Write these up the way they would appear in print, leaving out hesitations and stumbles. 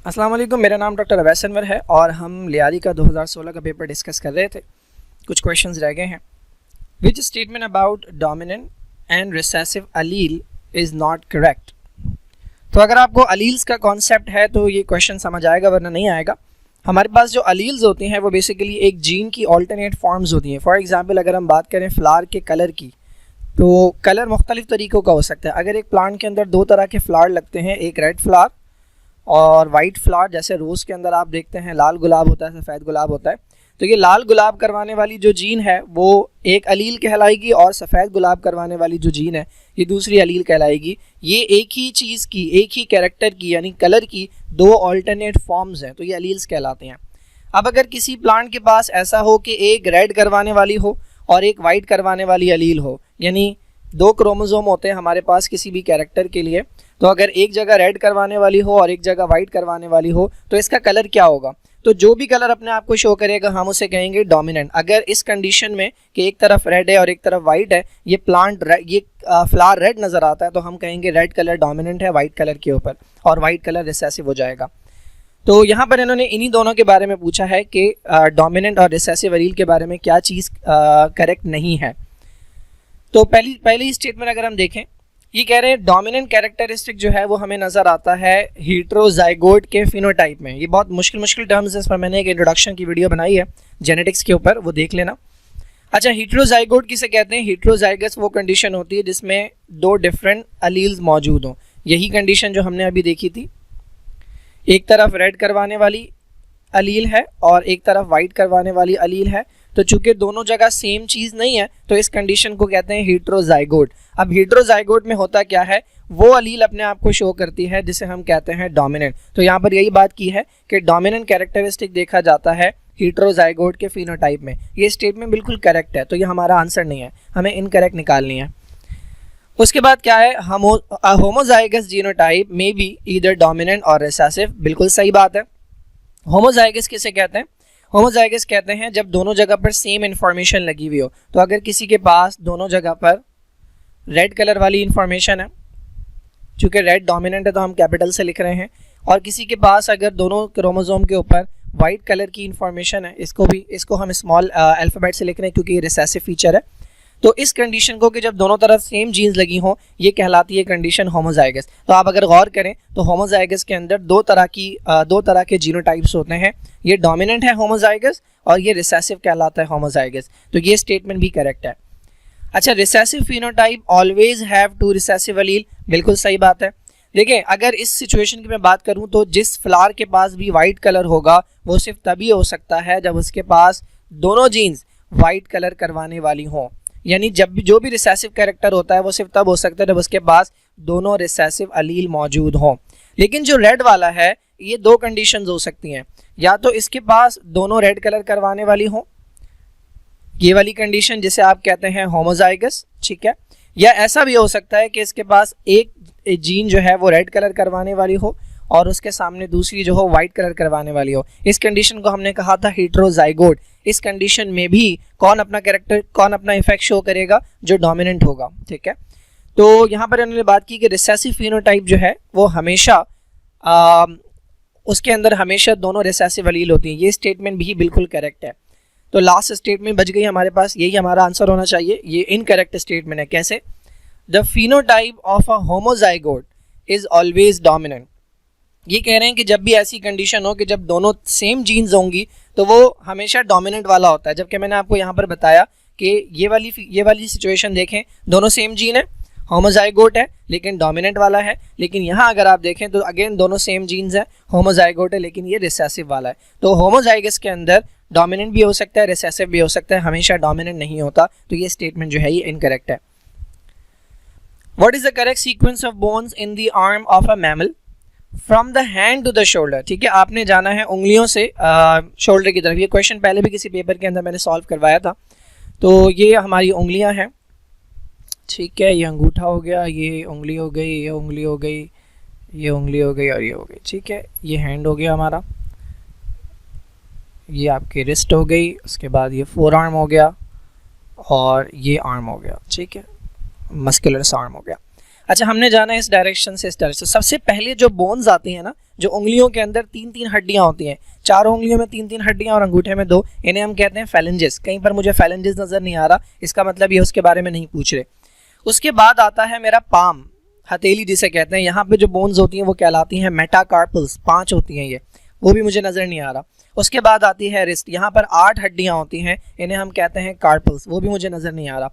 अस्सलाम वालेकुम, मेरा नाम डॉक्टर अवैस अनवर है और हम लियारी का 2016 का पेपर डिस्कस कर रहे थे। कुछ क्वेश्चंस रह गए हैं। Which statement about dominant and recessive Aleel is not correct. तो अगर आपको अलील्स का कॉन्सेप्ट है तो ये क्वेश्चन समझ आएगा, वरना नहीं आएगा। हमारे पास जो अलील्स होती हैं वो बेसिकली एक जीन की ऑल्टरनेट फॉर्म्स होती हैं। फॉर एग्जाम्पल अगर हम बात करें फ्लावर के कलर की, तो कलर मुख्तलिफ तरीक़ों का हो सकता है। अगर एक प्लांट के अंदर दो तरह के फ्लावर लगते हैं, एक रेड फ्लावर और वाइट फ्लावर, जैसे रोज़ के अंदर आप देखते हैं लाल गुलाब होता है, सफ़ेद गुलाब होता है, तो ये लाल गुलाब करवाने वाली जो जीन है वो एक अलील कहलाएगी और सफ़ेद गुलाब करवाने वाली जो जीन है ये दूसरी अलील कहलाएगी। ये एक ही चीज़ की, एक ही कैरेक्टर की यानी कलर की दो ऑल्टरनेट फॉर्म्स हैं, तो ये अलील्स कहलाते हैं। अब अगर किसी प्लांट के पास ऐसा हो कि एक रेड करवाने वाली हो और एक वाइट करवाने वाली अलील हो, यानी दो क्रोमोसोम होते हैं हमारे पास किसी भी कैरेक्टर के लिए, तो अगर एक जगह रेड करवाने वाली हो और एक जगह वाइट करवाने वाली हो तो इसका कलर क्या होगा? तो जो भी कलर अपने आप को शो करेगा हम उसे कहेंगे डोमिनेंट। अगर इस कंडीशन में कि एक तरफ रेड है और एक तरफ वाइट है, ये फ्लावर रेड नज़र आता है, तो हम कहेंगे रेड कलर डोमिनेंट है वाइट कलर के ऊपर और वाइट कलर रिसेसिव हो जाएगा। तो यहाँ पर इन्होंने इन्हीं दोनों के बारे में पूछा है कि डोमिनेंट और रिसेसिव अलील के बारे में क्या चीज़ करेक्ट नहीं है। तो पहली स्टेटमेंट अगर हम देखें, ये कह रहे हैं डोमिनेंट कैरेक्टरिस्टिक जो है वो हमें नज़र आता है हीट्रोजाइगोट के फिनोटाइप में। ये बहुत मुश्किल टर्म्स है, इस पर मैंने एक इंट्रोडक्शन की वीडियो बनाई है जेनेटिक्स के ऊपर, वो देख लेना। अच्छा, हीट्रोजाइगोट किसे कहते हैं? हीट्रोजाइगस वो कंडीशन होती है जिसमें दो डिफरेंट अलील्स मौजूद हों। यही कंडीशन जो हमने अभी देखी थी, एक तरफ रेड करवाने वाली अलील है और एक तरफ वाइट करवाने वाली अलील है, तो चूंकि दोनों जगह सेम चीज़ नहीं है तो इस कंडीशन को कहते हैं हीट्रोजाइगोट। अब हीट्रोजाइगोट में होता क्या है, वो अलील अपने आप को शो करती है जिसे हम कहते हैं डोमिनेंट। तो यहाँ पर यही बात की है कि डोमिनेंट कैरेक्टरिस्टिक देखा जाता है हीट्रोजाइगोट के फिनोटाइप में। ये स्टेटमेंट बिल्कुल करेक्ट है, तो ये हमारा आंसर नहीं है, हमें इनकरेक्ट निकालनी है। उसके बाद क्या है, होमोजाइगस जीनोटाइप में बी ईदर डोमिनेंट और रिसेसिव। बिल्कुल सही बात है। होमोजाइगस किसे कहते हैं? होमोजाइगस कहते हैं जब दोनों जगह पर सेम इन्फॉर्मेशन लगी हुई हो। तो अगर किसी के पास दोनों जगह पर रेड कलर वाली इन्फॉर्मेशन है, चूँकि रेड डोमिनेंट है तो हम कैपिटल से लिख रहे हैं, और किसी के पास अगर दोनों क्रोमोसोम के ऊपर वाइट कलर की इन्फॉर्मेशन है, इसको हम स्मॉल अल्फ़ाबेट से लिख रहे हैं क्योंकि ये रिसेसिव फीचर है। तो इस कंडीशन को कि जब दोनों तरफ सेम जीन्स लगी हों, ये कहलाती है कंडीशन होमोजाइगस। तो आप अगर गौर करें तो होमोजाइगस के अंदर दो तरह के जीनोटाइप्स होते हैं। ये डोमिनेंट है होमोजाइगस और ये रिसेसिव कहलाता है होमोजाइगस। तो ये स्टेटमेंट भी करेक्ट है। अच्छा, recessive phenotype always have two recessive allele. बिल्कुल सही बात है। देखें, अगर इस सिचुएशन की मैं बात करूं तो जिस फ्लावर के पास भी वाइट कलर होगा वो सिर्फ तभी हो सकता है जब उसके पास दोनों जीन्स वाइट कलर करवाने वाली हों। यानी जो भी रिसेसिव कैरेक्टर होता है वो सिर्फ तब हो सकता है जब उसके पास दोनों रिसेसिव अलील मौजूद हों। लेकिन जो रेड वाला है, ये दो कंडीशंस हो सकती हैं, या तो इसके पास दोनों रेड कलर करवाने वाली हों, ये वाली कंडीशन जिसे आप कहते हैं होमोजाइगस, ठीक है, या ऐसा भी हो सकता है कि इसके पास एक जीन जो है वो रेड कलर करवाने वाली हो और उसके सामने दूसरी जो हो वाइट कलर करवाने वाली हो। इस कंडीशन को हमने कहा था हीट्रोजाइगोट। इस कंडीशन में भी कौन अपना इफेक्ट शो करेगा? जो डोमिनेंट होगा, ठीक है। तो यहाँ पर इन्होंने बात की कि रिसेसिव फिनोटाइप जो है वो हमेशा उसके अंदर हमेशा दोनों रिसेसिव अलील होती हैं। ये स्टेटमेंट भी बिल्कुल करेक्ट है। तो लास्ट स्टेटमेंट बच गई हमारे पास, यही हमारा आंसर होना चाहिए। ये इनकरेक्ट स्टेटमेंट है। कैसे? The phenotype of a homozygote is always dominant. ये कह रहे हैं कि जब भी ऐसी कंडीशन हो कि जब दोनों सेम जीन्स होंगी तो वो हमेशा डोमिनेंट वाला होता है। जबकि मैंने आपको यहाँ पर बताया कि ये वाली सिचुएशन देखें, दोनों सेम जीन है, होमोजाइगोट है लेकिन डोमिनेंट वाला है। लेकिन यहाँ अगर आप देखें तो अगेन दोनों सेम जीन्स है, होमोजाइगोट है लेकिन ये रिसेसिव वाला है। तो होमोजाइगस के अंदर डोमिनेंट भी हो सकता है, रिसेसिव भी हो सकता है, हमेशा डोमिनेंट नहीं होता। तो ये स्टेटमेंट जो है ये इनकरेक्ट है। What is the correct sequence of bones in the arm of a mammal from the hand to the shoulder? ठीक है, आपने जाना है उंगलियों से शोल्डर की तरफ। ये क्वेश्चन पहले भी किसी पेपर के अंदर मैंने सॉल्व करवाया था। तो ये हमारी उंगलियां हैं, ठीक है, ये अंगूठा हो गया, ये उंगली हो गई, ये उंगली हो गई, ये उंगली हो गई और ये हो गई, ठीक है। ये हैंड हो गया हमारा, ये आपकी रिस्ट हो गई, उसके बाद ये फोर आर्म हो गया और ये आर्म हो गया, ठीक है, मस्कुलर आर्म हो गया। अच्छा, हमने जाना है इस डायरेक्शन से इस डायरेक्शन। सबसे पहले जो बोन्स आती हैं ना, जो उंगलियों के अंदर 3-3 हड्डियां होती हैं, चारों उंगलियों में 3-3 हड्डियां और अंगूठे में 2, इन्हें हम कहते हैं फैलेंजेस। कहीं पर मुझे फैलेंजेस नजर नहीं आ रहा, इसका मतलब ये उसके बारे में नहीं पूछ रहे। उसके बाद आता है मेरा पाम, हथेली जिसे कहते हैं। यहाँ पे जो बोन्स होती हैं वो कहलाती हैं मेटाकार्पल्स, 5 होती हैं ये, वो भी मुझे नजर नहीं आ रहा। उसके बाद आती है रिस्ट, यहाँ पर 8 हड्डियां होती हैं, इन्हें हम कहते हैं कार्पल्स, वो भी मुझे नजर नहीं आ रहा।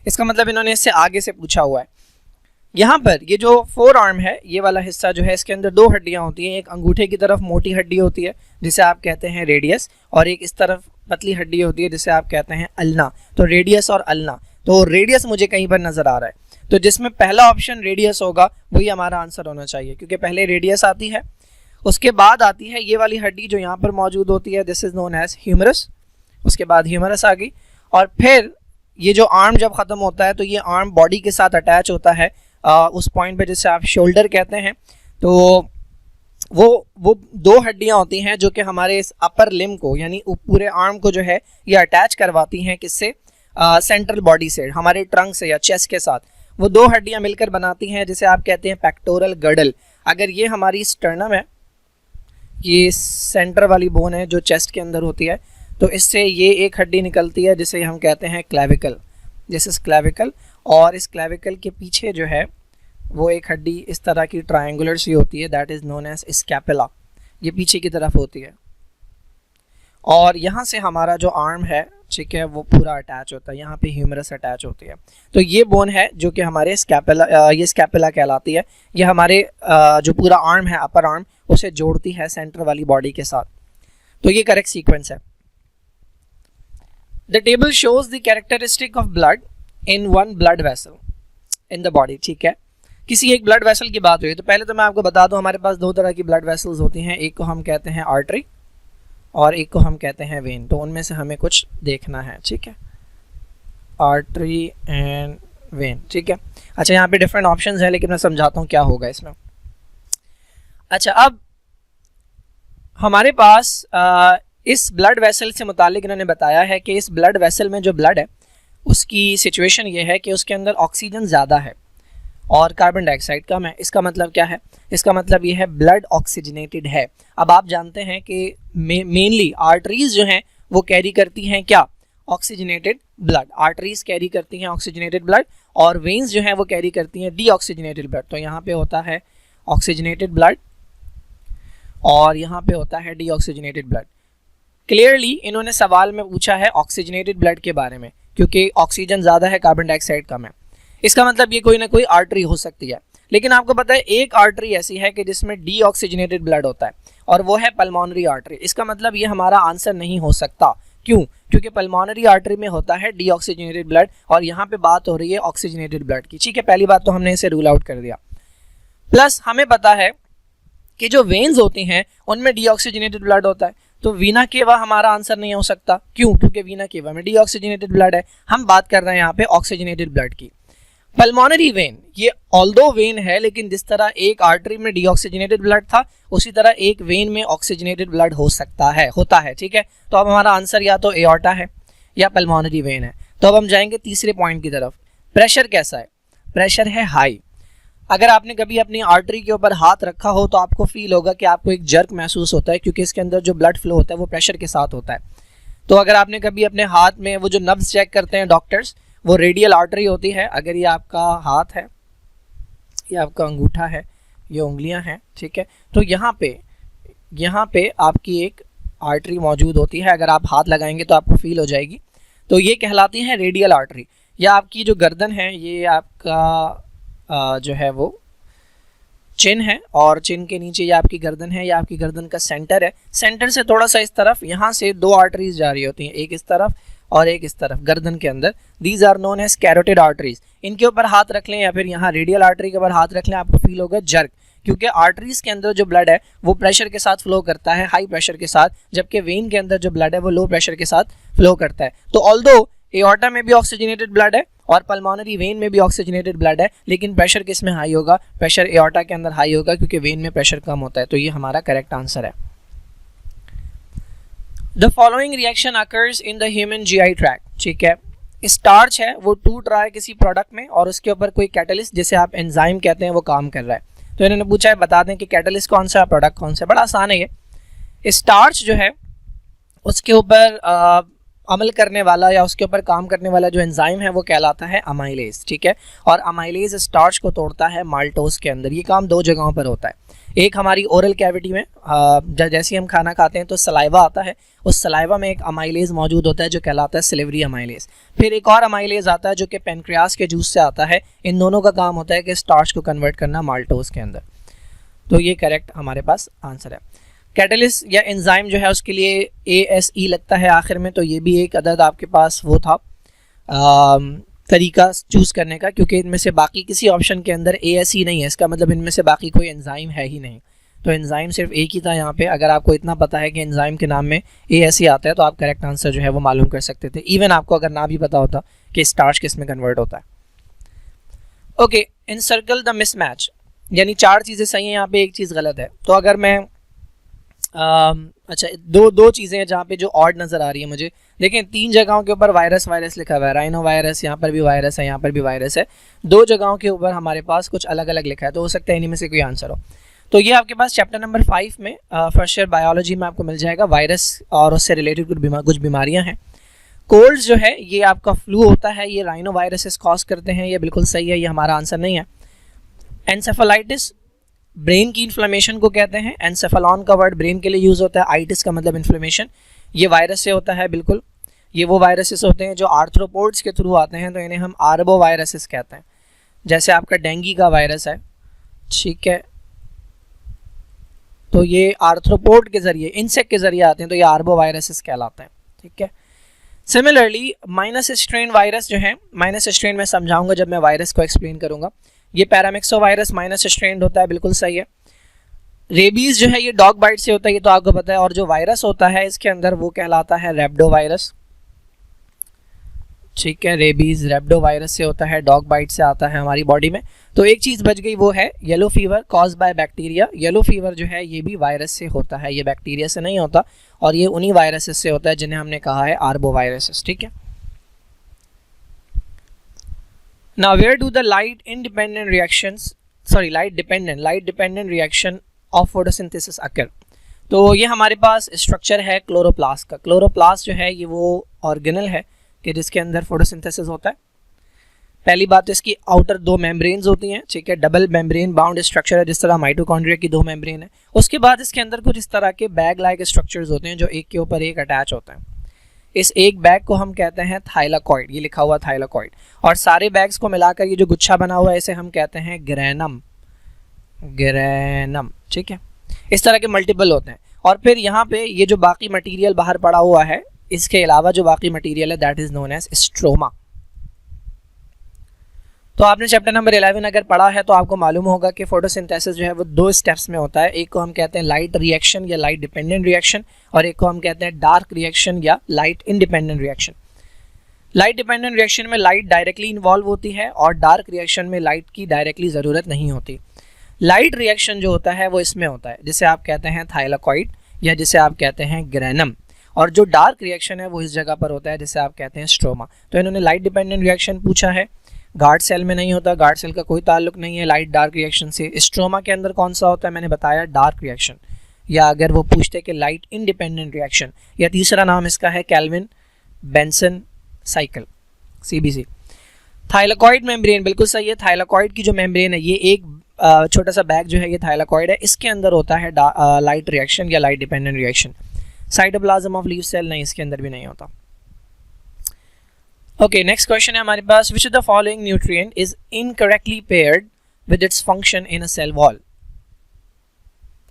इसका मतलब इन्होंने इससे आगे से पूछा हुआ है। यहाँ पर ये जो 4 आर्म है, ये वाला हिस्सा जो है, इसके अंदर 2 हड्डियां होती हैं। एक अंगूठे की तरफ मोटी हड्डी होती है जिसे आप कहते हैं रेडियस, और एक इस तरफ पतली हड्डी होती है जिसे आप कहते हैं अल्ना। तो रेडियस और अल्ना, तो रेडियस मुझे कहीं पर नजर आ रहा है, तो जिसमें पहला ऑप्शन रेडियस होगा वही हमारा आंसर होना चाहिए, क्योंकि पहले रेडियस आती है, उसके बाद आती है ये वाली हड्डी जो यहाँ पर मौजूद होती है, this is known as humerus. उसके बाद ह्यूमरस आ गई, और फिर ये जो आर्म जब ख़त्म होता है तो ये आर्म बॉडी के साथ अटैच होता है उस पॉइंट पे जिसे आप शोल्डर कहते हैं। तो वो 2 हड्डियां होती हैं जो कि हमारे इस अपर लिम को, यानी पूरे आर्म को जो है ये अटैच करवाती हैं, किससे? सेंट्रल बॉडी से, हमारे ट्रंक से या चेस्ट के साथ। वो 2 हड्डियां मिलकर बनाती हैं जिसे आप कहते हैं पेक्टोरल गर्डल। अगर ये हमारी स्टर्नम है, ये सेंटर वाली बोन है जो चेस्ट के अंदर होती है, तो इससे ये एक हड्डी निकलती है जिसे हम कहते हैं क्लेविकल, दिस इज क्लेविकल। और इस क्लेविकल के पीछे जो है वो एक हड्डी इस तरह की ट्रायंगुलर सी होती है, that is known as scapula, ये पीछे की तरफ होती है। और यहाँ से हमारा जो आर्म है, ठीक है, वो पूरा अटैच होता है, यहाँ पे ह्यूमरस अटैच होती है। तो ये बोन है जो कि हमारे स्कैपुला, ये स्कैपुला कहलाती है। ये हमारे जो पूरा आर्म है, अपर आर्म, उसे जोड़ती है सेंटर वाली बॉडी के साथ। तो ये करेक्ट सीक्वेंस है। The table shows the characteristic of blood in one blood vessel in the body, ठीक है। किसी एक ब्लड वेसल की बात हुई, तो पहले तो मैं आपको बता दूं हमारे पास 2 तरह की ब्लड वेसल्स होती हैं, एक को हम कहते हैं आर्टरी और एक को हम कहते हैं वेन। तो उनमें से हमें कुछ देखना है, ठीक है, आर्टरी एंड वेन, ठीक है। अच्छा, यहाँ पे डिफरेंट ऑप्शंस हैं, लेकिन मैं समझाता हूँ क्या होगा इसमें। अच्छा, अब हमारे पास इस ब्लड वेसल से मुतालिक इन्होंने बताया है कि इस ब्लड वेसल में जो ब्लड है उसकी सिचुएशन ये है कि उसके अंदर ऑक्सीजन ज़्यादा है और कार्बन डाइऑक्साइड कम है। इसका मतलब क्या है? इसका मतलब ये है ब्लड ऑक्सीजनेटेड है। अब आप जानते हैं कि मेनली आर्टरीज जो हैं वो कैरी करती हैं क्या? Oxygenated blood. आर्टरीज कैरी करती हैं ऑक्सीजनेटेड ब्लड और वेन्स जो हैं वो कैरी करती हैं डीऑक्सीजनेटेड ब्लड। तो यहाँ पे होता है ऑक्सीजनेटेड ब्लड और यहाँ पे होता है डीऑक्सीजनेटेड ब्लड। क्लियरली इन्होंने सवाल में पूछा है ऑक्सीजनेटेड ब्लड के बारे में, क्योंकि ऑक्सीजन ज़्यादा है, कार्बन डाइऑक्साइड कम है। इसका मतलब ये कोई ना कोई आर्टरी हो सकती है। लेकिन आपको पता है एक आर्टरी ऐसी है कि जिसमें डीऑक्सीजनेटेड ब्लड होता है और वो है पल्मोनरी आर्टरी। इसका मतलब ये हमारा आंसर नहीं हो सकता। क्यों? क्योंकि पल्मोनरी आर्टरी में होता है डीऑक्सीजनेटेड ब्लड और यहाँ पे बात हो रही है ऑक्सीजनेटेड ब्लड की। ठीक है, पहली बात तो हमने इसे रूल आउट कर दिया। प्लस हमें पता है कि जो वेन्स होती हैं उनमें डीऑक्सीजनेटेड ब्लड होता है, तो वीना केवा हमारा आंसर नहीं हो सकता। क्यों? क्योंकि वीना केवा में डीऑक्सीजनेटेड ब्लड है। हम बात कर रहे हैं यहाँ पे ऑक्सीजनेटेड ब्लड की। पल्मोनरी वेन ये ऑल्दो वेन है, लेकिन जिस तरह एक आर्टरी में डीऑक्सीजनेटेड ब्लड था उसी तरह एक वेन में ऑक्सीजनेटेड ब्लड हो सकता है, होता है। ठीक है, तो अब हमारा आंसर या तो एओर्टा है या पल्मोनरी वेन है। तो अब हम जाएंगे तीसरे पॉइंट की तरफ। प्रेशर कैसा है? प्रेशर है हाई। अगर आपने कभी अपनी आर्टरी के ऊपर हाथ रखा हो तो आपको फील होगा कि आपको एक जर्क महसूस होता है, क्योंकि इसके अंदर जो ब्लड फ्लो होता है वो प्रेशर के साथ होता है। तो अगर आपने कभी अपने हाथ में वो जो नब्ज चेक करते हैं डॉक्टर्स, वो रेडियल आर्टरी होती है। अगर ये आपका हाथ है, ये आपका अंगूठा है, ये उंगलियां हैं, ठीक है, तो यहाँ पे आपकी एक आर्टरी मौजूद होती है। अगर आप हाथ लगाएंगे तो आपको फील हो जाएगी। तो ये कहलाती है रेडियल आर्टरी। या आपकी जो गर्दन है, ये आपका जो है वो चिन है और चिन के नीचे ये आपकी गर्दन है, या आपकी गर्दन का सेंटर है। सेंटर से थोड़ा सा इस तरफ यहाँ से 2 आर्टरीज जा रही होती हैं, एक इस तरफ और एक इस तरफ गर्दन के अंदर। These are known as carotid arteries. इनके ऊपर हाथ रख लें या फिर यहाँ रेडियल आर्टरी के ऊपर हाथ रख लें, आपको फील होगा जर्क, क्योंकि आर्टरीज के अंदर जो ब्लड है वो प्रेशर के साथ फ्लो करता है, हाई प्रेशर के साथ, जबकि वेन के अंदर जो ब्लड है वो लो प्रेशर के साथ फ्लो करता है। तो ऑल्दो एओर्टा में भी ऑक्सीजनेटेड ब्लड है और पल्मोनरी वेन में भी ऑक्सीजनेटेड ब्लड है, लेकिन प्रेशर किस में हाई होगा? प्रेशर एओर्टा के अंदर हाई होगा, क्योंकि वेन में प्रेशर कम होता है। तो ये हमारा करेक्ट आंसर है। The following reaction occurs in the human GI tract. ठीक है, स्टार्च है वो टूट रहा है किसी प्रोडक्ट में और उसके ऊपर कोई कैटलिस्ट जिसे आप एंजाइम कहते हैं वो काम कर रहा है। तो इन्होंने पूछा है बता दें कि कैटलिस्ट कौन सा है, प्रोडक्ट कौन सा है। बड़ा आसान है ये। स्टार्च जो है उसके ऊपर अमल करने वाला या उसके ऊपर काम करने वाला जो एंजाइम है वो कहलाता है अमाइलेज, ठीक है। और अमाइलेज स्टार्च को तोड़ता है माल्टोज के अंदर। ये काम दो जगहों पर होता है। एक हमारी ओरल कैविटी में, जैसे हम खाना खाते हैं तो सलाइवा आता है, उस सलाइवा में एक अमाइलेज मौजूद होता है जो कहलाता है सिलिवरी अमाइलेज। फिर एक और अमाइलेज आता है जो कि पेनक्रियास के जूस से आता है। इन दोनों का काम होता है कि स्टार्च को कन्वर्ट करना माल्टोज के अंदर। तो ये करेक्ट हमारे पास आंसर है। कैटलिस्ट या एंजाइम जो है उसके लिए ASE लगता है आखिर में, तो ये भी एक अदद आपके पास वो था तरीका चूज़ करने का, क्योंकि इनमें से बाकी किसी ऑप्शन के अंदर ASE नहीं है। इसका मतलब इनमें से बाकी कोई एंजाइम है ही नहीं। तो एंजाइम सिर्फ एक ही था यहाँ पे। अगर आपको इतना पता है कि एंजाइम के नाम में ASE आता है तो आप करेक्ट आंसर जो है वो मालूम कर सकते थे, इवन आपको अगर ना भी पता होता कि स्टार्च किस में कन्वर्ट होता है। ओके, इनसर्कल द मिसमैच, यानी 4 चीज़ें सही हैं, यहाँ पे एक चीज़ गलत है। तो अगर मैं अच्छा दो चीज़ें हैं जहाँ पे जो ऑड नज़र आ रही है मुझे। देखें 3 जगहों के ऊपर वायरस लिखा हुआ है, राइनो वायरस, यहाँ पर भी वायरस है, यहाँ पर भी वायरस है। 2 जगहों के ऊपर हमारे पास कुछ अलग अलग लिखा है, तो हो सकता है इन्हीं में से कोई आंसर हो। तो ये आपके पास चैप्टर नंबर 5 में फर्स्ट ईयर बायोलॉजी में आपको मिल जाएगा। वायरस और उससे रिलेटेड कुछ बीमारियाँ हैं। कोल्ड जो है ये आपका फ्लू होता है, ये राइनो वायरसेस कॉज करते हैं, ये बिल्कुल सही है, ये हमारा आंसर नहीं है। एनसेफेलाइटिस ब्रेन की इन्फ्लेमेशन को कहते हैं। एनसेफेलॉन का वर्ड ब्रेन के लिए यूज़ होता है, आइटिस का मतलब इन्फ्लेमेशन, ये वायरस से होता है बिल्कुल। ये वो वायरसेस होते हैं जो आर्थ्रोपोड्स के थ्रू आते हैं, तो इन्हें हम आर्बो वायरसेस कहते हैं। जैसे आपका डेंगू का वायरस है, ठीक है, तो ये आर्थ्रोपोड के ज़रिए, इंसेक्ट के ज़रिए आते हैं, तो ये आर्बो वायरसेस कहलाते हैं, ठीक है। सिमिलरली माइनस स्ट्रेन वायरस जो है, माइनस स्ट्रेन में समझाऊंगा जब मैं वायरस को एक्सप्लेन करूंगा। ये पैरामिक्सो वायरस माइनस स्ट्रेन होता है, बिल्कुल सही है। रेबीज़ जो है ये डॉग बाइट से होता है, ये तो आपको पता है। और जो वायरस होता है इसके अंदर वो कहलाता है रेब्डो वायरस, ठीक है। रेबीज़ रेब्डो वायरस से होता है, डॉग बाइट से आता है हमारी बॉडी में। तो एक चीज़ बच गई, वो है yellow fever cause by bacteria. Yellow fever जो है ये भी वायरस से होता है, ये बैक्टीरिया से नहीं होता, और ये उन्हीं वायरसेस से होता है जिन्हें हमने कहा है आर्बो वायरसेस, ठीक है। Now where do the light dependent reaction of photosynthesis occur? तो ये हमारे पास स्ट्रक्चर है क्लोरोप्लास्ट का। क्लोरोप्लास्ट जो है ये वो ऑर्गेनल है कि जिसके अंदर फोटोसिंथेसिस होता है। पहली बात तो इसकी आउटर 2 मेम्ब्रेन्स होती हैं, ठीक है, डबल मेम्ब्रेन बाउंड स्ट्रक्चर है, जिस तरह माइटोकॉन्ड्रिया की 2 मेम्ब्रेन है। उसके बाद इसके अंदर कुछ इस तरह के बैग लाइक स्ट्रक्चर्स होते हैं जो एक के ऊपर एक अटैच होते हैं। इस एक बैग को हम कहते हैं थाइलाकॉइड, ये लिखा हुआ थाइलाकॉइड। और सारे बैग्स को मिलाकर ये जो गुच्छा बना हुआ है इसे हम कहते हैं ग्रेनम, ठीक है। इस तरह के मल्टीपल होते हैं। और फिर यहाँ पे ये जो बाकी मटेरियल बाहर पड़ा हुआ है, इसके अलावा जो बाकी मटेरियल है that is known as stroma. तो आपने चैप्टर नंबर 11 अगर पढ़ा है तो आपको मालूम होगा कि फोटोसिंथेसिस जो है वो 2 स्टेप्स में होता है। एक को हम कहते हैं लाइट रिएक्शन या लाइट डिपेंडेंट रिएक्शन, और एक को हम कहते हैं डार्क रिएक्शन या light independent reaction. Light dependent reaction में लाइट डायरेक्टली इन्वॉल्व होती है और डार्क रिएक्शन में लाइट की डायरेक्टली ज़रूरत नहीं होती। लाइट रिएक्शन जो होता है वो इसमें होता है, जिसे आप कहते हैं थाइलाकॉइड या जिसे आप कहते हैं ग्रेनम। और जो डार्क रिएक्शन है वो इस जगह पर होता है जिसे आप कहते हैं स्ट्रोमा। तो इन्होंने लाइट डिपेंडेंट रिएक्शन पूछा है, गार्ड सेल में नहीं होता, गार्ड सेल का कोई ताल्लुक नहीं है लाइट डार्क रिएक्शन से। स्ट्रोमा के अंदर कौन सा होता है, मैंने बताया डार्क रिएक्शन। या अगर वो पूछते कि लाइट इंडिपेंडेंट रिएक्शन, या तीसरा नाम इसका है Calvin Benson cycle, CBC। Thylakoid membrane बिल्कुल सही है। थाइलाकॉइड की जो मेम्ब्रेन है ये एक छोटा सा बैग जो है ये थाइलाकॉइड है, इसके अंदर होता है लाइट रिएक्शन या light dependent reaction. Cytoplasm of leaf cell नहीं, इसके अंदर भी नहीं होता। ओके, नेक्स्ट क्वेश्चन है हमारे पास, which of the following nutrient is incorrectly paired with its function in a cell wall.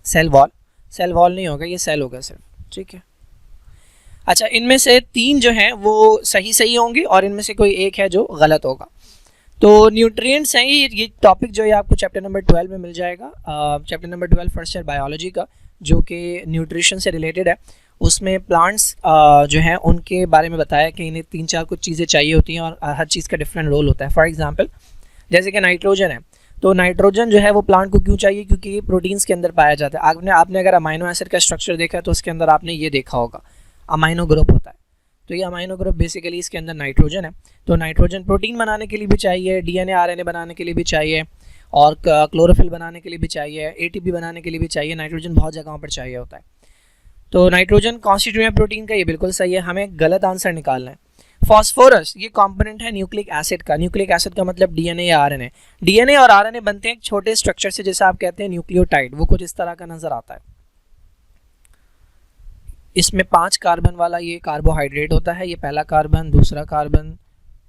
Cell wall नहीं होगा, ये सेल होगा सिर्फ, ठीक है। अच्छा, इनमें से 3 जो हैं वो सही होंगे और इनमें से कोई एक है जो गलत होगा। तो न्यूट्रिएंट्स हैं ये टॉपिक जो है आपको चैप्टर नंबर 12 में मिल जाएगा। Chapter number 12 first year biology का, जो कि न्यूट्रिशन से रिलेटेड है। उसमें प्लांट्स जो हैं उनके बारे में बताया कि इन्हें 3-4 कुछ चीज़ें चाहिए होती हैं और हर चीज़ का डिफरेंट रोल होता है। फॉर एग्जांपल जैसे कि नाइट्रोजन है, तो नाइट्रोजन जो है वो प्लांट को क्यों चाहिए, क्योंकि ये प्रोटीन्स के अंदर पाया जाता है। आपने अगर अमाइनो एसिड का स्ट्रक्चर देखा है तो उसके अंदर आपने ये देखा होगा, अमाइनो ग्रुप होता है। तो ये अमाइनो ग्रुप बेसिकली इसके अंदर नाइट्रोजन है। तो नाइट्रोजन प्रोटीन बनाने के लिए भी चाहिए, डीएनए आरएनए बनाने के लिए भी चाहिए, और क्लोरोफिल बनाने के लिए भी चाहिए, एटीपी बनाने के लिए भी चाहिए। नाइट्रोजन बहुत जगहों पर चाहिए होता है। तो नाइट्रोजन कॉन्स्टिट्यूएंट प्रोटीन का, ये बिल्कुल सही है, हमें गलत आंसर निकालना है। फॉस्फोरस ये कंपोनेंट है न्यूक्लिक एसिड का। न्यूक्लिक एसिड का मतलब डीएनए या आरएनए। डीएनए और आरएनए बनते हैं एक छोटे स्ट्रक्चर से, जैसे आप कहते हैं न्यूक्लियोटाइड, वो कुछ इस तरह का नजर आता है। इसमें 5 कार्बन वाला ये कार्बोहाइड्रेट होता है। ये पहला कार्बन, दूसरा कार्बन,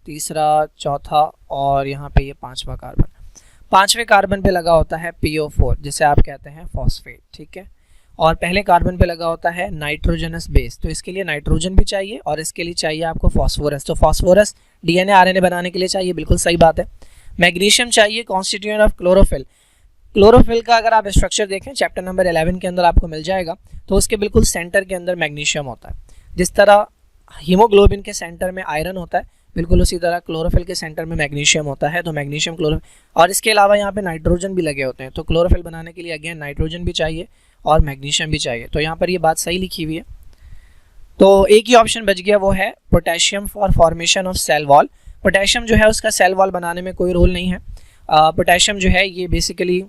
तीसरा, चौथा और यहाँ पे ये 5वां कार्बन। 5वें कार्बन पे लगा होता है PO4, जिसे आप कहते हैं फॉस्फेट, ठीक है। और पहले कार्बन पे लगा होता है नाइट्रोजनस बेस। तो इसके लिए नाइट्रोजन भी चाहिए और इसके लिए चाहिए आपको फॉस्फोरस। तो फॉस्फोरस डीएनए आरएनए बनाने के लिए चाहिए, बिल्कुल सही बात है। मैग्नीशियम चाहिए, कॉन्स्टिट्यूएंट ऑफ क्लोरोफिल। क्लोरोफिल का अगर आप स्ट्रक्चर देखें चैप्टर नंबर 11 के अंदर आपको मिल जाएगा, तो उसके बिल्कुल सेंटर के अंदर मैग्नीशियम होता है। जिस तरह हीमोग्लोबिन के सेंटर में आयरन होता है, बिल्कुल उसी तरह क्लोरोफिल के सेंटर में मैग्नीशियम होता है। तो मैग्नीशियम, क्लोरोफिल, और इसके अलावा यहाँ पे नाइट्रोजन भी लगे होते हैं। तो क्लोरोफिल बनाने के लिए अगेन नाइट्रोजन भी चाहिए और मैग्नीशियम भी चाहिए। तो यहाँ पर ये बात सही लिखी हुई है। तो एक ही ऑप्शन बच गया, वो है potassium for formation of cell wall. Potassium जो है उसका सेल वॉल बनाने में कोई रोल नहीं है। पोटेशियम जो है ये बेसिकली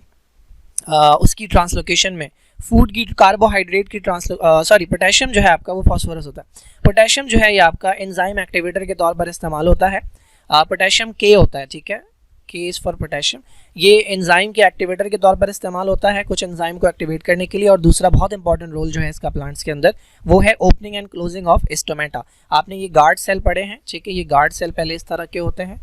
उसकी ट्रांसलोकेशन में फूड की, कार्बोहाइड्रेट की पोटेशियम जो है आपका वो फॉस्फोरस होता है। पोटेशियम जो है ये आपका एंजाइम एक्टिवेटर के तौर पर इस्तेमाल होता है। पोटेशियम के होता है, ठीक है, के इज़ फॉर पोटेशियम। ये एंजाइम के एक्टिवेटर के तौर पर इस्तेमाल होता है, कुछ एंजाइम को एक्टिवेट करने के लिए। और दूसरा बहुत इंपॉर्टेंट रोल जो है इसका प्लांट्स के अंदर, वो है opening and closing of stomata. आपने ये गार्ड सेल पढ़े हैं, ठीक है। ये गार्ड सेल पहले इस तरह के होते हैं,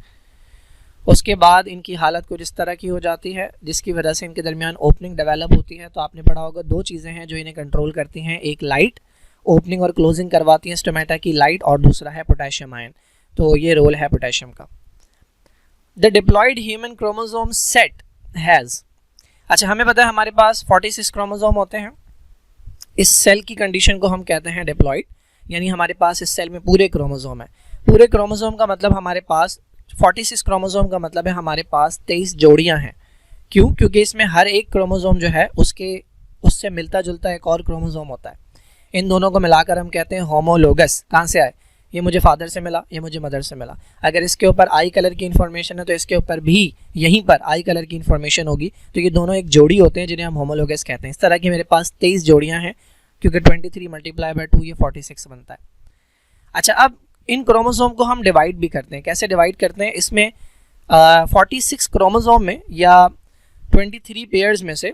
उसके बाद इनकी हालत कुछ इस तरह की हो जाती है, जिसकी वजह से इनके दरमियान ओपनिंग डेवलप होती है। तो आपने पढ़ा होगा 2 चीज़ें हैं जो इन्हें कंट्रोल करती हैं, एक लाइट, ओपनिंग और क्लोजिंग करवाती हैं स्टोमेटा की लाइट, और दूसरा है पोटेशियम आयन। तो ये रोल है पोटेशियम का। The diploid human chromosome set has, अच्छा हमें पता है हमारे पास 46 क्रोमोसोम होते हैं। इस सेल की कंडीशन को हम कहते हैं डिप्लॉयड, यानी हमारे पास इस सेल में पूरे क्रोमोसोम है। पूरे क्रोमोसोम का मतलब हमारे पास 46 क्रोमोसोम का मतलब है हमारे पास 23 जोड़ियां हैं। क्यों? क्योंकि इसमें हर एक क्रोमोसोम जो है उससे मिलता जुलता एक और क्रोमोसोम होता है। इन दोनों को मिलाकर हम कहते हैं होमोलोगस। कहाँ से आए? ये मुझे फादर से मिला, ये मुझे मदर से मिला। अगर इसके ऊपर आई कलर की इन्फॉर्मेशन है तो इसके ऊपर भी यहीं पर आई कलर की इन्फॉर्मेशन होगी। तो ये दोनों एक जोड़ी होते हैं जिन्हें हम होमोलोगस कहते हैं। इस तरह की मेरे पास 23 जोड़ियाँ हैं, क्योंकि 23 मल्टीप्लाई बाय 2 ये 46 बनता है। अच्छा, अब इन क्रोमोसोम को हम डिवाइड भी करते हैं। कैसे डिवाइड करते हैं? इसमें 46 क्रोमोसोम में या 23 पेयर्स में से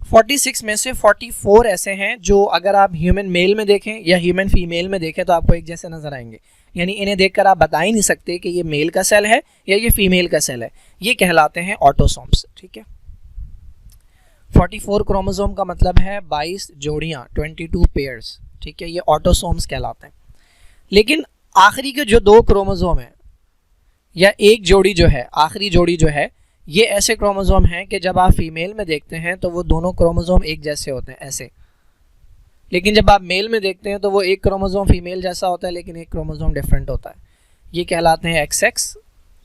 46 में से 44 ऐसे हैं जो अगर आप ह्यूमन मेल में देखें या ह्यूमन फीमेल में देखें तो आपको एक जैसे नजर आएंगे। यानी इन्हें देखकर आप बता ही नहीं सकते कि ये मेल का सेल है या ये फीमेल का सेल है। ये कहलाते हैं ऑटोसोम्स, ठीक है। 44 क्रोमोसोम का मतलब है 22 जोड़ियाँ, 22 पेयर्स, ठीक है। ये ऑटोसोम्स कहलाते हैं। लेकिन आखिरी के जो 2 क्रोमोसोम हैं या एक जोड़ी जो है, आखिरी जोड़ी जो है, ये ऐसे क्रोमोसोम हैं कि जब आप फीमेल में देखते हैं तो वो दोनों क्रोमोसोम एक जैसे होते हैं, ऐसे। लेकिन जब आप मेल में देखते हैं तो वो एक क्रोमोसोम फीमेल जैसा होता है लेकिन एक क्रोमोसोम डिफरेंट होता है। ये कहलाते हैं XX,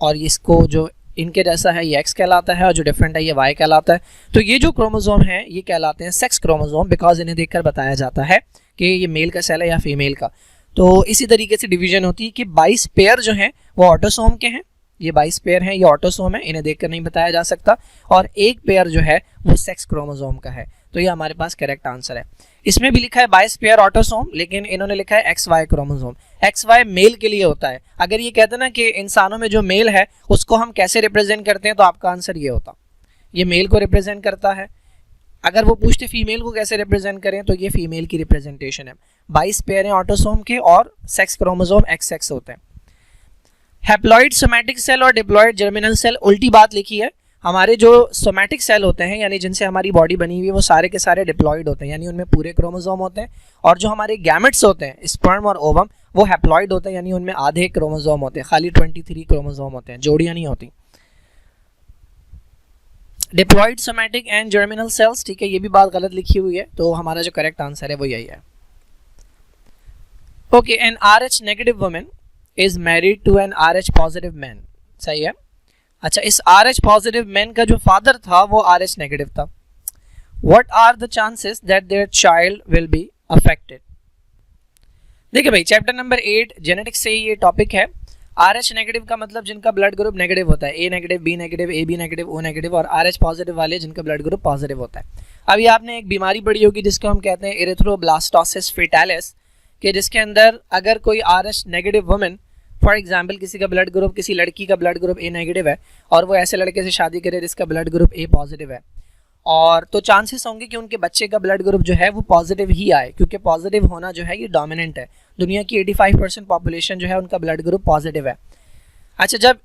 और इसको जो इनके जैसा है ये X कहलाता है, और जो डिफरेंट है ये Y कहलाता है। तो ये जो क्रोमोसोम हैं ये कहलाते हैं सेक्स क्रोमोसोम, बिकॉज इन्हें देखकर बताया जाता है कि ये मेल का सेल है या फीमेल का। तो इसी तरीके से डिवीजन होती है कि 22 पेयर जो हैं वो ऑटोसोम के हैं। ये 22 पेयर हैं, ये ऑटोसोम है, इन्हें देखकर नहीं बताया जा सकता। और एक पेयर जो है वो सेक्स क्रोमोसोम का है। तो ये हमारे पास करेक्ट आंसर है। इसमें भी लिखा है 22 पेयर ऑटोसोम, लेकिन इन्होंने लिखा है XY क्रोमोसोम। XY मेल के लिए होता है। अगर ये कहते ना कि इंसानों में जो मेल है उसको हम कैसे रिप्रेजेंट करते हैं, तो आपका आंसर ये होता, ये मेल को रिप्रेजेंट करता है। अगर वो पूछते फीमेल को कैसे रिप्रेजेंट करें, तो ये फीमेल की रिप्रेजेंटेशन है। 22 पेयर हैं ऑटोसोम के और सेक्स क्रोमोसोम XX होते हैं। हैप्लॉइड सोमैटिक सेल और डिप्लॉइड जर्मिनल सेल, उल्टी बात लिखी है। हमारे जो सोमैटिक सेल होते हैं, यानी जिनसे हमारी बॉडी बनी हुई है, वो सारे के सारे डिप्लॉइड होते हैं, यानी उनमें पूरे क्रोमोसोम होते हैं। और जो हमारे गैमेट्स होते हैं, स्पर्म और ओवम, वो हैप्लॉइड होते हैं, यानी उनमें आधे क्रोमोसोम होते हैं, खाली 23 क्रोमोसोम होते हैं, जोड़ियाँ नहीं होती। Diploid somatic and germinal cells, ठीक है, ये भी बात गलत लिखी हुई है। तो हमारा जो करेक्ट आंसर है वो यही है। Okay, an RH negative women is married to an RH positive man, सही है। अच्छा, इस RH पॉजिटिव मैन का जो फादर था वो RH नेगेटिव था। What are the chances that their child will be affected? देखिए भाई, चैप्टर नंबर 8 जेनेटिक्स से ये टॉपिक है। RH नेगेटिव का मतलब जिनका ब्लड ग्रुप नेगेटिव होता है, A negative, B negative, AB negative, O negative, और RH पॉजिटिव वाले जिनका ब्लड ग्रुप पॉजिटिव होता है। अभी आपने एक बीमारी पढ़ी होगी जिसको हम कहते हैं एरिथ्रोब्लास्टोसिस फेटालिस, कि जिसके अंदर अगर कोई RH negative women, for example किसी का ब्लड ग्रुप, किसी लड़की का ब्लड ग्रुप A नेगेटिव है और वो ऐसे लड़के से शादी करे जिसका ब्लड ग्रुप A पॉजिटिव है, और तो चांसेस होंगे कि उनके बच्चे का ब्लड ग्रुप जो है वो पॉजिटिव ही आए, क्योंकि पॉजिटिव होना जो है ये डोमिनेंट है। दुनिया की 85% पॉपुलेशन जो है उनका ब्लड ग्रुप पॉजिटिव है। अच्छा, जब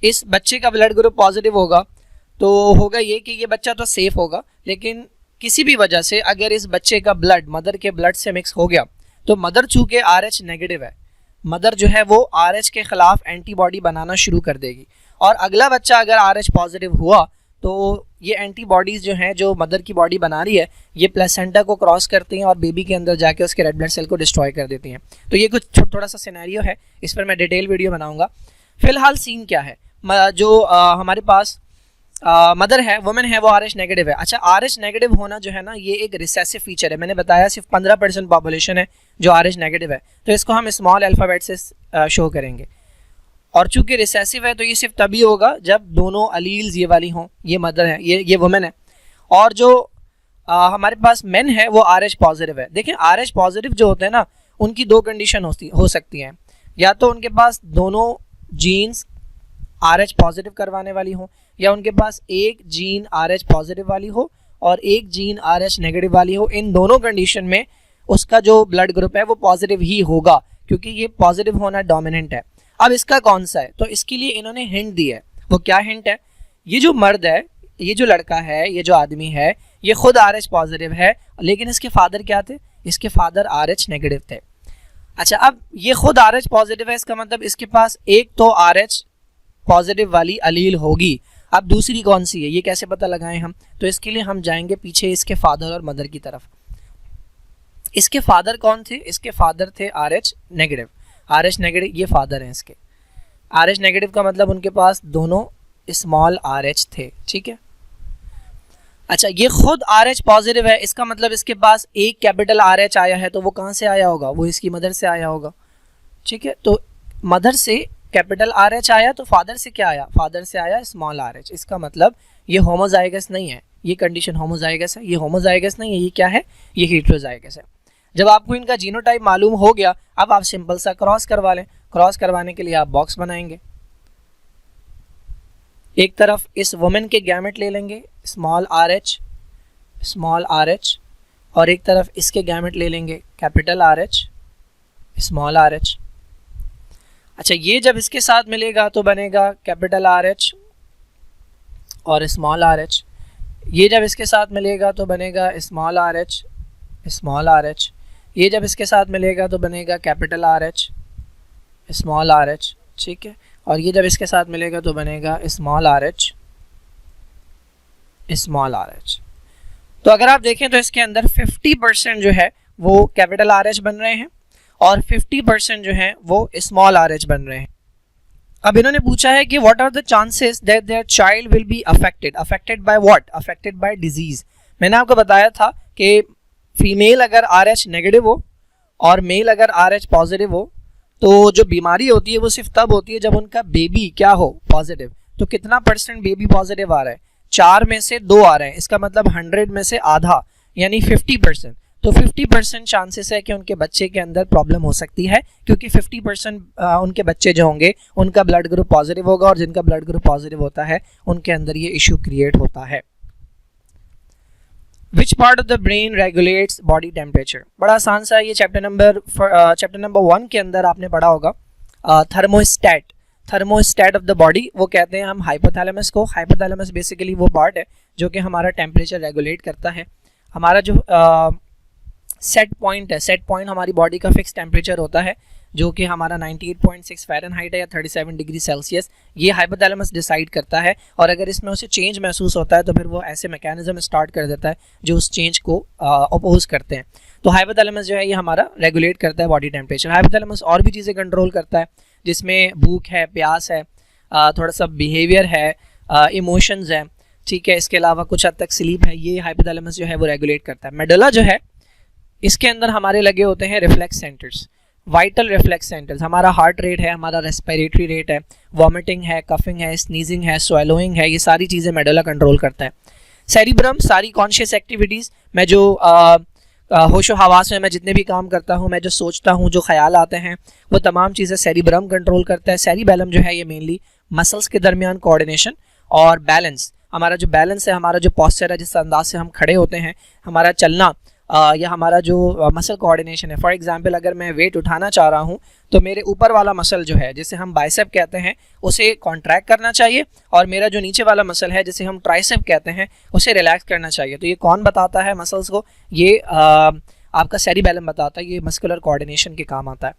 इस बच्चे का ब्लड ग्रुप पॉजिटिव होगा तो होगा ये कि ये बच्चा तो सेफ होगा, लेकिन किसी भी वजह से अगर इस बच्चे का ब्लड मदर के ब्लड से मिक्स हो गया तो मदर चूँकि RH नेगेटिव है, मदर जो है वो RH के खिलाफ एंटीबॉडी बनाना शुरू कर देगी, और अगला बच्चा अगर RH पॉजिटिव हुआ तो ये एंटीबॉडीज़ जो हैं जो मदर की बॉडी बना रही है ये प्लेसेंटा को क्रॉस करती हैं और बेबी के अंदर जाके उसके रेड ब्लड सेल को डिस्ट्रॉय कर देती हैं। तो ये कुछ थोड़ा सा सिनेरियो है, इस पर मैं डिटेल वीडियो बनाऊंगा। फिलहाल सीन क्या है, जो हमारे पास मदर है, वुमेन है, वो RH नेगेटिव है। अच्छा, RH नेगेटिव होना जो है ना ये एक रिसेसिव फीचर है। मैंने बताया सिर्फ 15% पॉपुलेशन है जो RH नेगेटिव है, तो इसको हम स्मॉल अल्फ़ाबेट से शो करेंगे। और चूंकि रिसेसिव है तो ये सिर्फ तभी होगा जब दोनों अलील्स ये वाली हों, ये मदर है, ये वुमेन है, और जो हमारे पास मेन है वो RH पॉजिटिव है। देखें, RH पॉजिटिव जो होते हैं ना उनकी दो कंडीशन हो सकती हैं, या तो उनके पास दोनों जीन्स RH पॉजिटिव करवाने वाली हो, या उनके पास एक जीन RH पॉजिटिव वाली हो और एक जीन RH नेगेटिव वाली हो। इन दोनों कंडीशन में उसका जो ब्लड ग्रुप है वो पॉजिटिव ही होगा, क्योंकि ये पॉजिटिव होना डोमिनेंट है। अब इसका कौन सा है, तो इसके लिए इन्होंने हिंट दी है। वो क्या हिंट है, ये जो मर्द है, ये जो लड़का है, ये जो आदमी है, ये खुद RH पॉजिटिव है, लेकिन इसके फादर क्या थे, इसके फादर RH नेगेटिव थे। अच्छा, अब ये खुद RH पॉजिटिव है, इसका मतलब इसके पास एक तो RH पॉजिटिव वाली अलील होगी। अब दूसरी कौन सी है, ये कैसे पता लगाएं हम, तो इसके लिए हम जाएंगे पीछे इसके फादर और मदर की तरफ। इसके फादर कौन थे, इसके फादर थे RH नेगेटिव। RH नेगेटिव ये फादर हैं इसके। RH नेगेटिव का मतलब उनके पास दोनों स्मॉल RH थे, ठीक है। अच्छा, ये खुद RH पॉजिटिव है, इसका मतलब इसके पास एक कैपिटल RH आया है, तो वो कहाँ से आया होगा, वो इसकी मदर से आया होगा, ठीक है। तो मदर से कैपिटल RH आया तो फादर से क्या आया, फादर से आया स्मॉल RH। इसका मतलब ये होमोजाइगस नहीं है, ये कंडीशन होमोजाइगस है, ये होमोजाइगस नहीं है, ये क्या है, ये हेटेरोजाइगस है। जब आपको इनका जीनोटाइप मालूम हो गया, अब आप सिंपल सा क्रॉस करवा लें। क्रॉस करवाने के लिए आप बॉक्स बनाएंगे, एक तरफ इस वुमेन के गैमेट ले लेंगे स्मॉल RH, और एक तरफ इसके गैमेट ले लेंगे कैपिटल RH, स्मॉल RH। अच्छा, ये जब इसके साथ मिलेगा तो बनेगा कैपिटल RH और स्मॉल RH। ये जब इसके साथ मिलेगा तो बनेगा स्मॉल RH। ये जब इसके साथ मिलेगा तो बनेगा कैपिटल RH, स्मॉल RH, ठीक है। और ये जब इसके साथ मिलेगा तो बनेगा स्मॉल RH। तो अगर आप देखें तो इसके अंदर 50% जो है वो कैपिटल RH बन रहे हैं और 50% जो है वो स्मॉल RH बन रहे हैं। अब इन्होंने पूछा है कि what are the chances that their child will be affected by what, affected by disease. मैंने आपको बताया था कि फीमेल अगर RH नेगेटिव हो और मेल अगर RH पॉजिटिव हो तो जो बीमारी होती है वो सिर्फ तब होती है जब उनका बेबी क्या हो, पॉजिटिव। तो कितना % बेबी पॉजिटिव आ रहा है, 4 में से 2 आ रहे हैं, इसका मतलब 100 में से आधा यानी 50%। तो 50% चांसेस है कि उनके बच्चे के अंदर प्रॉब्लम हो सकती है, क्योंकि 50% उनके बच्चे जो होंगे उनका ब्लड ग्रुप पॉजिटिव होगा, और जिनका ब्लड ग्रुप पॉजिटिव होता है उनके अंदर ये इशू क्रिएट होता है। Which part of the brain regulates body temperature? बड़ा आसान सा है ये। चैप्टर नंबर 1 के अंदर आपने पढ़ा होगा थर्मोस्टेट ऑफ द बॉडी, वो कहते हैं हम हाइपोथैलेमस को। हाइपोथैलेमस बेसिकली वो पार्ट है जो कि हमारा टेम्परेचर रेगुलेट करता है। हमारा जो सेट पॉइंट हमारी बॉडी का फिक्स टेम्परेचर होता है, जो कि हमारा 98.6 फ़ारेनहाइट है या 37 डिग्री सेल्सियस, ये हाइपोथैलेमस डिसाइड करता है। और अगर इसमें उसे चेंज महसूस होता है तो फिर वो ऐसे मैकेनिज्म स्टार्ट कर देता है जो उस चेंज को अपोज करते हैं। तो हाइपोथैलेमस जो है ये हमारा रेगुलेट करता है बॉडी टेम्परेचर। हाइपोथैलेमस और भी चीज़ें कंट्रोल करता है, जिसमें भूख है, प्यास है, थोड़ा सा बिहेवियर है, इमोशंस है, ठीक है। इसके अलावा कुछ हद तक स्लीप है, ये हाइपोथैलेमस जो है वो रेगुलेट करता है। मेडुला जो है इसके अंदर हमारे लगे होते हैं reflex centres. Vital reflex centres, हमारा हार्ट रेट है, हमारा रेस्पिरेटरी रेट है, वॉमिटिंग है, कफिंग है, स्नीजिंग है, स्वेलोइंग है, ये सारी चीज़ें मेडुला कंट्रोल करता है। सेरिब्रम, सारी कॉन्शियस एक्टिविटीज़, मैं जो होशो हवास में मैं जितने भी काम करता हूँ, मैं जो सोचता हूँ, जो ख्याल आते हैं, वो तमाम चीज़ें सेरिब्रम कंट्रोल करता है। सेरिबेलम जो है ये मेनली मसल्स के दरमियान कोऑर्डिनेशन और बैलेंस, हमारा जो बैलेंस है, हमारा जो पॉस्चर है, जिस अंदाज से हम खड़े होते हैं, हमारा चलना या हमारा जो मसल कोऑर्डिनेशन है। फॉर एग्जांपल अगर मैं वेट उठाना चाह रहा हूँ तो मेरे ऊपर वाला मसल जो है, जिसे हम बाइसेप कहते हैं, उसे कॉन्ट्रैक्ट करना चाहिए, और मेरा जो नीचे वाला मसल है, जिसे हम ट्राइसेप कहते हैं, उसे रिलैक्स करना चाहिए। तो ये कौन बताता है मसल्स को? ये आपका सेरिबेलम बताता है, ये मस्कुलर कोऑर्डिनेशन के काम आता है।